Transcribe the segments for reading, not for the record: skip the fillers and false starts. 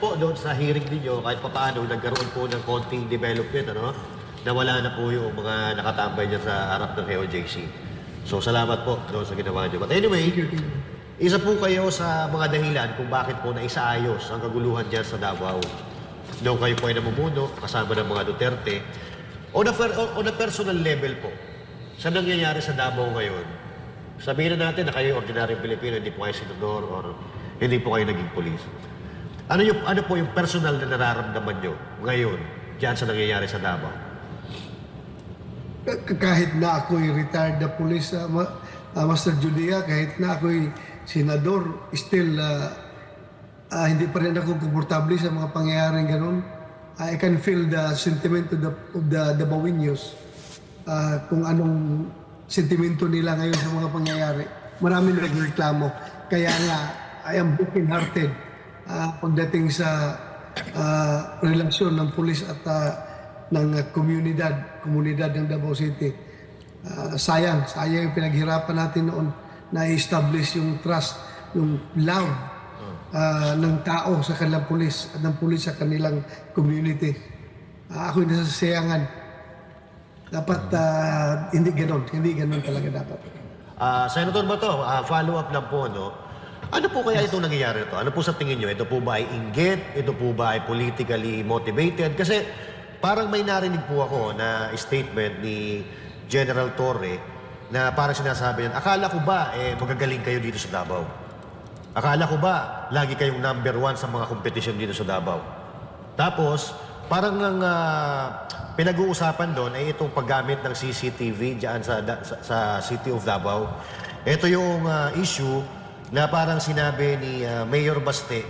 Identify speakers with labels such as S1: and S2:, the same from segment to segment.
S1: po doon sa hearing ninyo, kahit pa paano, nagkaroon po ng konting development, ano? Nawala na po yung mga nakatambay niya sa harap ng KOJC. So, salamat po doon sa ginawa niyo. But anyway, isa po kayo sa mga dahilan kung bakit po naisaayos ang kaguluhan dyan sa Davao. Noong kayo po ay namumuno, kasama ng mga Duterte. On a personal level po, sa nangyayari sa Davao ngayon, sabihin na natin na kayo ordinaryong Pilipino, hindi po kayo senador or hindi po kayo naging polis. Ano po yung personal na nararamdaman nyo ngayon dyan sa nangyayari sa Davao?
S2: Kahit na ako'y retired na police, Master Judia, kahit na ako'y senador, still hindi pa rin ako komportable sa mga pangyayaring ganun. I can feel the sentiment of the Davaoenos, kung anong sentimento nila ngayon sa mga pangyayari. Marami na nagreklamo. Kaya nga, I am broken-hearted pagdating sa relasyon ng pulis at ng komunidad ng Davao City. Sayang yung pinaghirapan natin noon na i-establish yung trust, yung love ng tao sa kanilang pulis at ng pulis sa kanilang community. Ako'y nasasayangan. Dapat hindi ganon talaga dapat.
S1: Senator Bato, follow-up lang po, no? Ano po kaya itong nangyayari ito? Ano po sa tingin nyo? Ito po ba ay inggit? Ito po ba ay politically motivated? Kasi parang may narinig po ako na statement ni General Torre na parang sinasabi niyan, akala ko ba magagaling kayo dito sa Davao? Akala ko ba lagi kayong number 1 sa mga kompetisyon dito sa Davao? Tapos, parang ang pinag-uusapan doon ay itong paggamit ng CCTV dyan sa City of Davao. Ito yung issue na parang sinabi ni Mayor Baste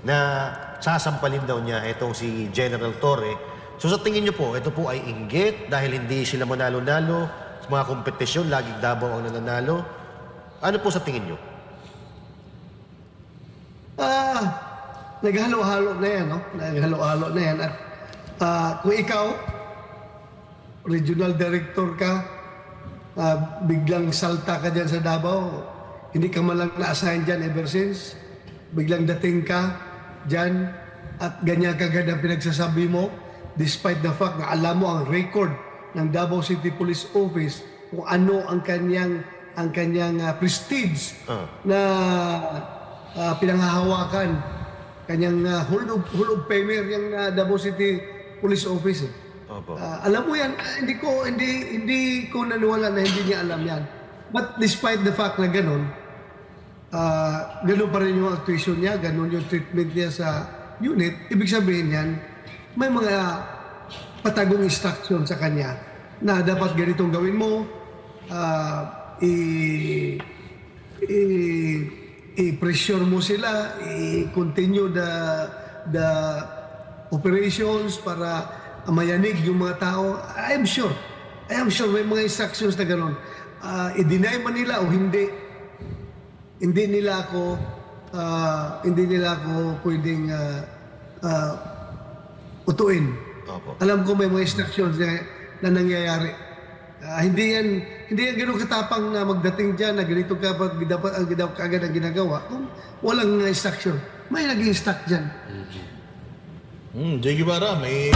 S1: na sasampalin daw niya itong si General Torre. So sa tingin niyo po, ito po ay inggit dahil hindi sila manalo-nalo sa mga kompetisyon, laging Davao ang nananalo. Ano po sa tingin niyo?
S2: Naghalo-halo na yan, no? Naghalo-halo na yan. At kung ikaw, regional director ka, biglang salta ka dyan sa Davao, hindi ka malang na-assign dyan ever since, biglang dating ka dyan at ganyan kagad ang pinagsasabi mo, despite the fact na alam mo ang record ng Davao City Police Office kung ano ang kanyang prestige na pinanghahawakan, kanyang Hall of Famer yung Davao City Police Office. Alam mo yan, hindi ko naniwala na hindi niya alam yan. But despite the fact na ganun pa rin yung actuation niya, ganun yung treatment niya sa unit, ibig sabihin yan, may mga patagong instruction sa kanya na dapat ganitong gawin mo, i-pressure mo sila, i-continue the operations para mayanig yung mga tao. I am sure may mga instructions na gano'n. I-deny man nila o hindi nila ako pwedeng utuin. Alam ko may mga instructions na nangyayari. Hindi yan gano'ng katapang na magdating dyan na ganito kapag agad ang ginagawa. Kung walang instruction, may nag-instruct dyan.
S3: Jay Guevara, may